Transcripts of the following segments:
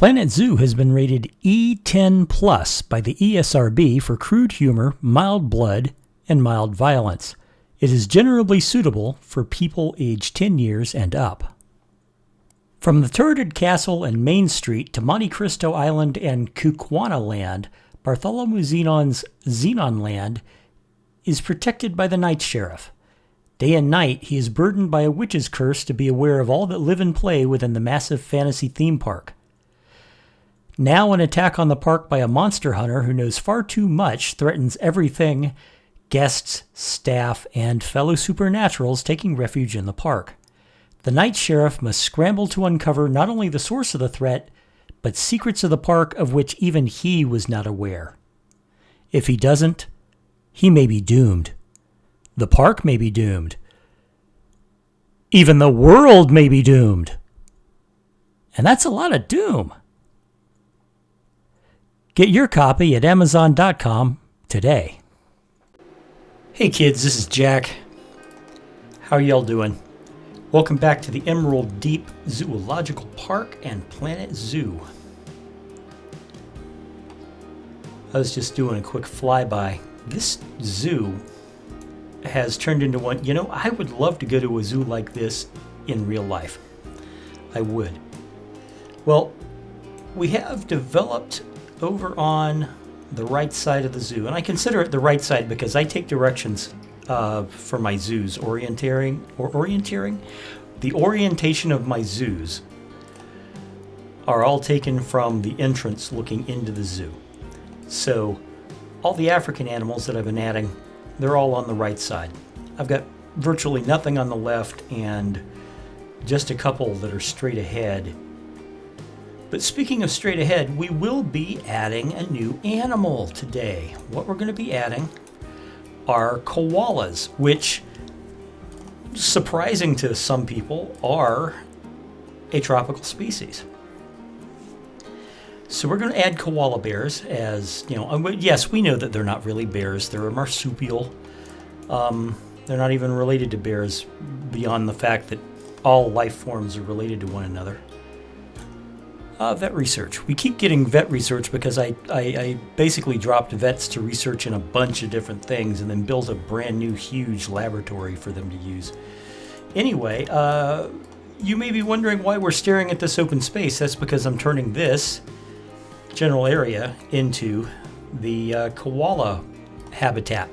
Planet Zoo has been rated E10 Plus by the ESRB for crude humor, mild blood, and mild violence. It is generally suitable for people aged 10 years and up. From the turreted castle and Main Street to Monte Cristo Island and Kukwana Land, Bartholomew Zenon's Zenon Land is protected by the Night Sheriff. Day and night, he is burdened by a witch's curse to be aware of all that live and play within the massive fantasy theme park. Now an attack on the park by a monster hunter who knows far too much threatens everything, guests, staff, and fellow supernaturals taking refuge in the park. The Night Sheriff must scramble to uncover not only the source of the threat, but secrets of the park of which even he was not aware. If he doesn't, he may be doomed. The park may be doomed. Even the world may be doomed. And that's a lot of doom. Get your copy at Amazon.com today. Hey kids, this is Jack. How are y'all doing? Welcome back to the Emerald Deep Zoological Park and Planet Zoo. I was just doing a quick flyby. This zoo has turned into one. You know, I would love to go to a zoo like this in real life. I would. Well, we have developed over on the right side of the zoo, and I consider it the right side because I take directions for my zoos. The orientation of my zoos are all taken from the entrance looking into the zoo. So all the African animals that I've been adding, they're all on the right side. I've got virtually nothing on the left and just a couple that are straight ahead. But speaking of straight ahead, we will be adding a new animal today. What we're going to be adding are koalas, which, surprising to some people, are a tropical species. So we're going to add koala bears as, you know, yes, we know that they're not really bears. They're a marsupial. They're not even related to bears beyond the fact that all life forms are related to one another. Vet research. We keep getting vet research because I basically dropped vets to research in a bunch of different things and then built a brand new huge laboratory for them to use. Anyway, you may be wondering why we're staring at this open space. That's because I'm turning this general area into the koala habitat.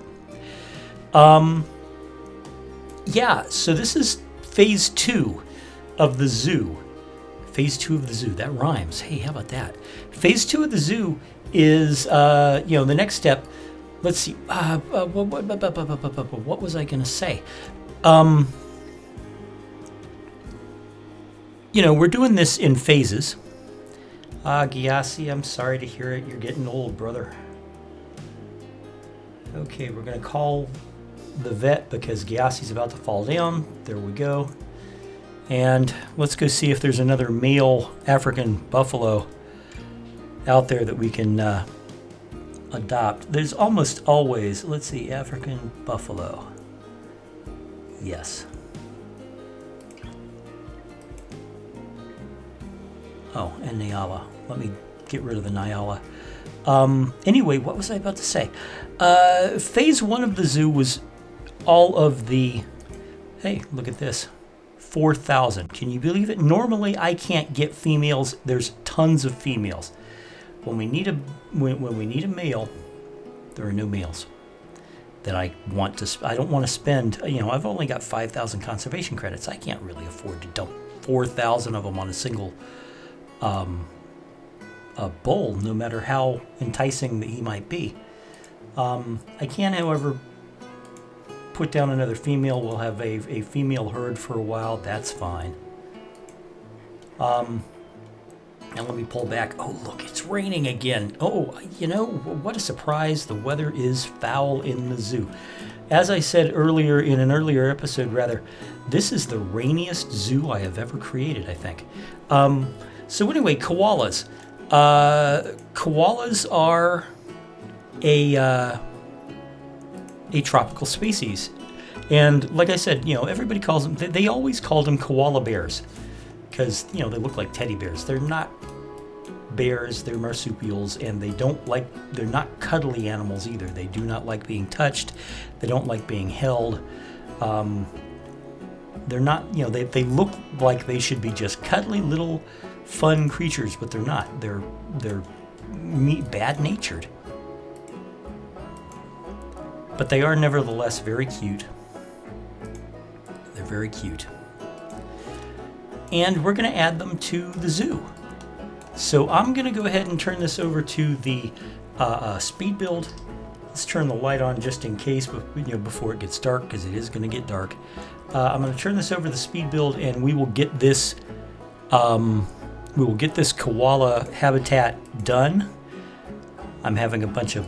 Yeah, so this is phase 2 of the zoo. Phase 2 of the zoo. That rhymes. Hey, how about that? Phase 2 of the zoo is, the next step. Let's see. What was I going to say? We're doing this in phases. Gyasi, I'm sorry to hear it. You're getting old, brother. Okay, we're going to call the vet because Gyasi's about to fall down. There we go. And let's go see if there's another male African buffalo out there that we can adopt. There's almost always, let's see, African buffalo. Yes. Oh, and Nyala. Let me get rid of the Nyala. Anyway, what was I about to say? Phase 1 of the zoo was all of the... Hey, look at this. 4,000. Can you believe it? Normally, I can't get females. There's tons of females. When we need a male, there are no males that I want to. I don't want to spend. I've only got 5,000 conservation credits. I can't really afford to dump 4,000 of them on a single bull, no matter how enticing that he might be. I can, however, put down another female. We'll have a female herd for a while. That's fine. Now let me pull back. Oh, look, it's raining again. Oh, what a surprise. The weather is foul in the zoo. As I said earlier, in an earlier episode, this is the rainiest zoo I have ever created, I think. So anyway, koalas. Koalas are a tropical species. And like I said, everybody calls them, they always called them koala bears because, they look like teddy bears. They're not bears, they're marsupials, and they're not cuddly animals either. They do not like being touched. They don't like being held. They're not, they look like they should be just cuddly little fun creatures, but they're not. They're bad-natured. But they are nevertheless very cute. They're very cute. And we're going to add them to the zoo. So I'm going to go ahead and turn this over to the speed build. Let's turn the light on just in case, before it gets dark, because it is going to get dark. I'm going to turn this over to the speed build, and we will get this koala habitat done. I'm having a bunch of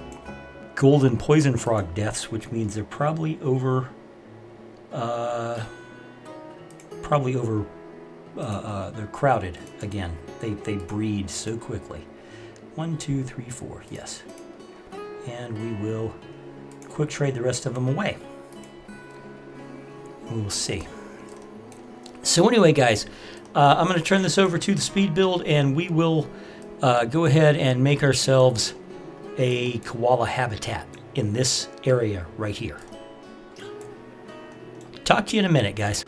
golden poison frog deaths, which means they're probably over. They're crowded again. They breed so quickly. 1, 2, 3, 4. Yes. And we will quick trade the rest of them away. We will see. So anyway, guys, I'm going to turn this over to the speed build, and we will go ahead and make ourselves a koala habitat in this area right here. Talk to you in a minute, guys.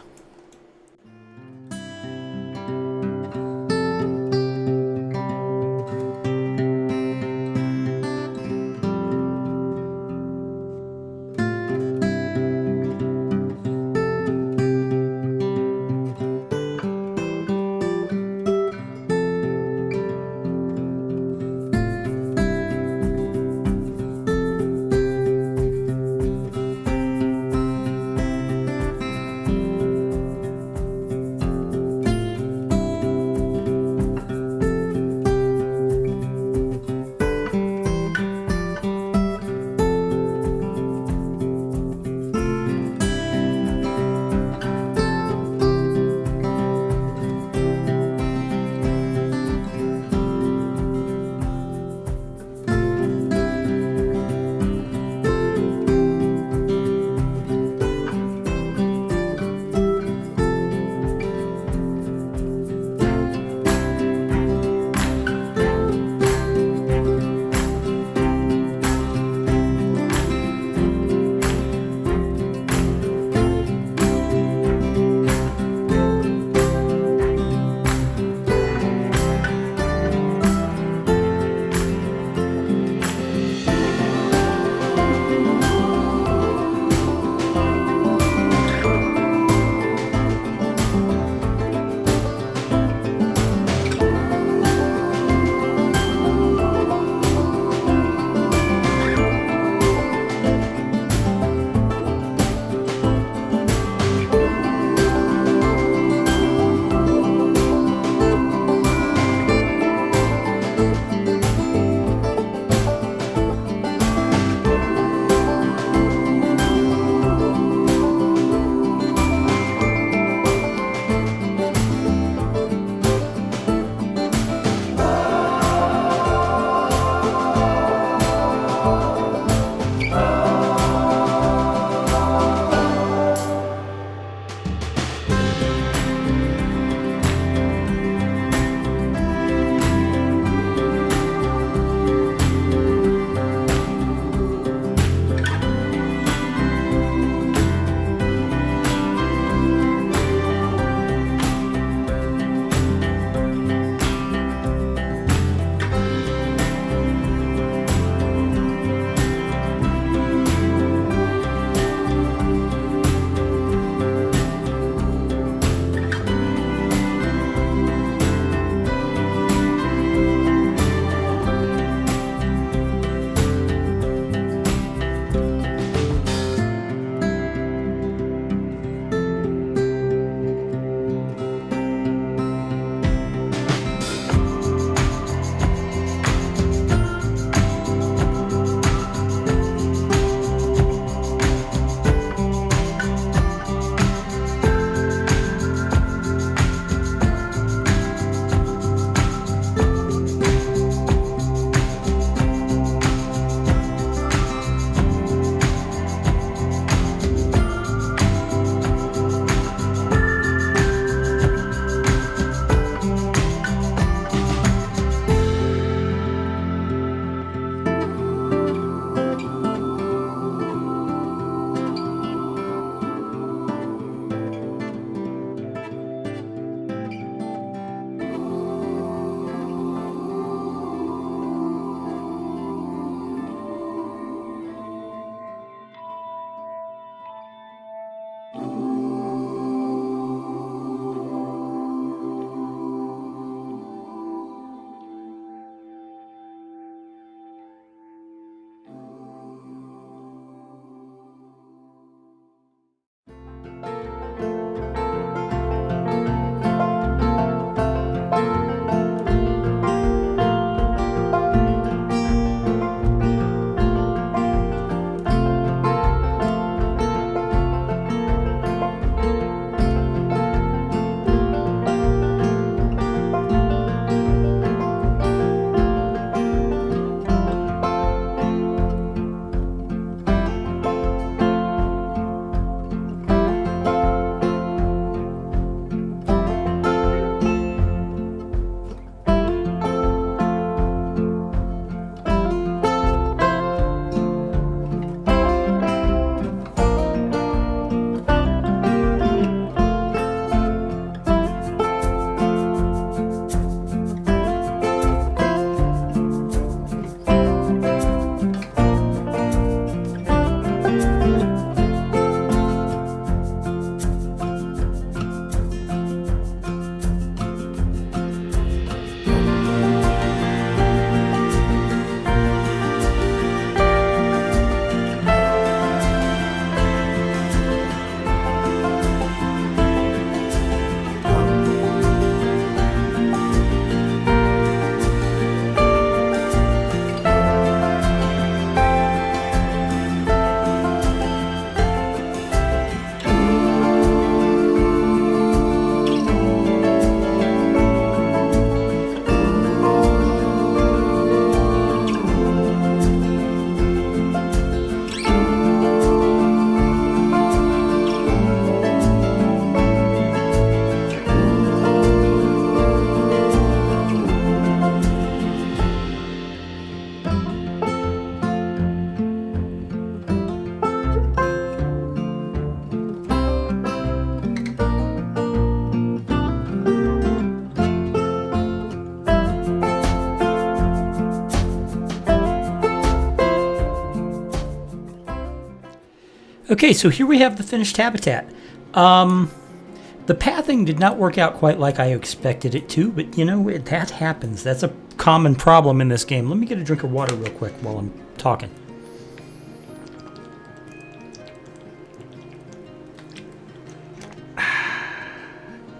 Okay, so here we have the finished habitat. The pathing did not work out quite like I expected it to, but you know, that happens. That's a common problem in this game. Let me get a drink of water real quick while I'm talking.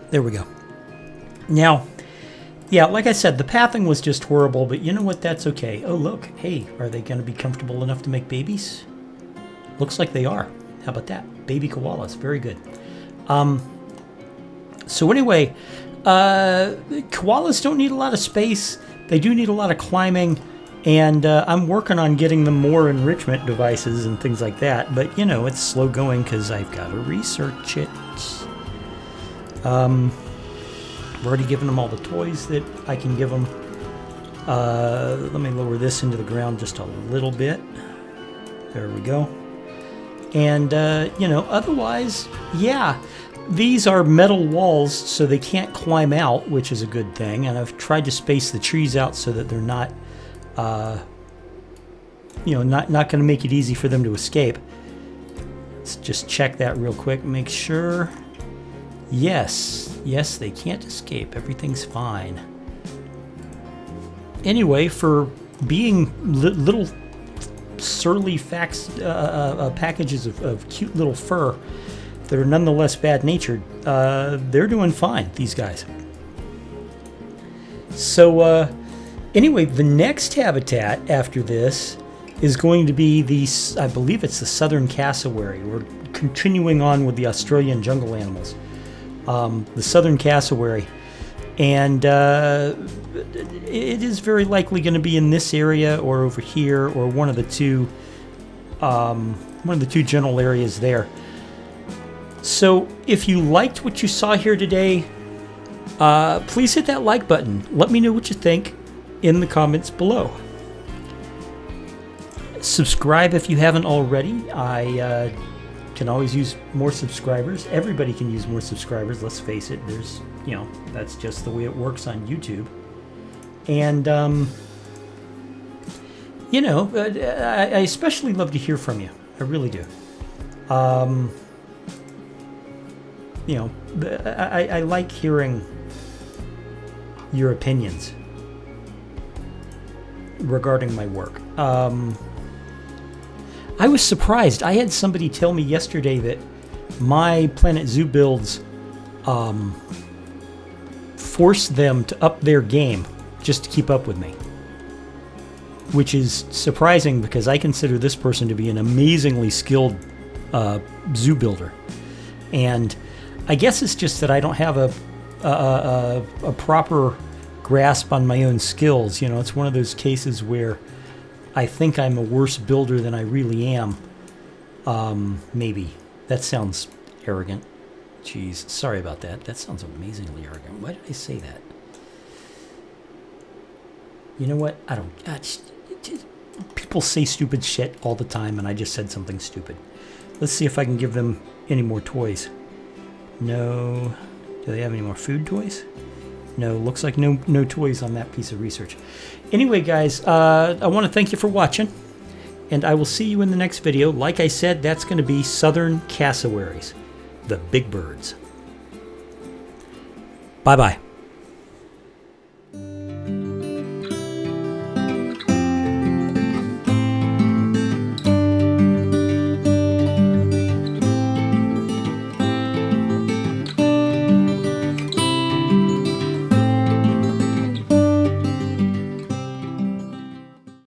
There we go. Now, yeah, like I said, the pathing was just horrible, but you know what? That's okay. Oh, look. Hey, are they going to be comfortable enough to make babies? Looks like they are. How about that? Baby koalas. Very good. So anyway, koalas don't need a lot of space. They do need a lot of climbing, and I'm working on getting them more enrichment devices and things like that. But, you know, it's slow going because I've got to research it. I've already given them all the toys that I can give them. Let me lower this into the ground just a little bit. There we go. And, you know, otherwise, yeah, these are metal walls, so they can't climb out, which is a good thing. And I've tried to space the trees out so that they're not, you know, not going to make it easy for them to escape. Let's just check that real quick, make sure. Yes, yes, they can't escape. Everything's fine. Anyway, for being little surly packages of cute little fur that are nonetheless bad-natured, they're doing fine, these guys. So, anyway, the next habitat after this is going to be the, I believe it's the southern cassowary. We're continuing on with the Australian jungle animals. The southern cassowary, and it is very likely going to be in this area or over here or one of the two general areas there. So if you liked what you saw here today, please hit that like button. Let me know what you think in the comments below. Subscribe if you haven't already. I can always use more subscribers. Everybody can use more subscribers, let's face it. There's, you know, that's just the way it works on YouTube. And, you know, I especially love to hear from you. I really do. You know, I like hearing your opinions regarding my work. I was surprised. I had somebody tell me yesterday that my Planet Zoo builds forced them to up their game just to keep up with me. Which is surprising because I consider this person to be an amazingly skilled zoo builder. And I guess it's just that I don't have a proper grasp on my own skills. You know, it's one of those cases where I think I'm a worse builder than I really am. Maybe. That sounds arrogant. Jeez, sorry about that. That sounds amazingly arrogant. Why did I say that? You know what? I don't... people say stupid shit all the time, and I just said something stupid. Let's see if I can give them any more toys. No. Do they have any more food toys? No, looks like no toys on that piece of research. Anyway, guys, I want to thank you for watching, and I will see you in the next video. Like I said, that's going to be southern cassowaries, the big birds. Bye-bye.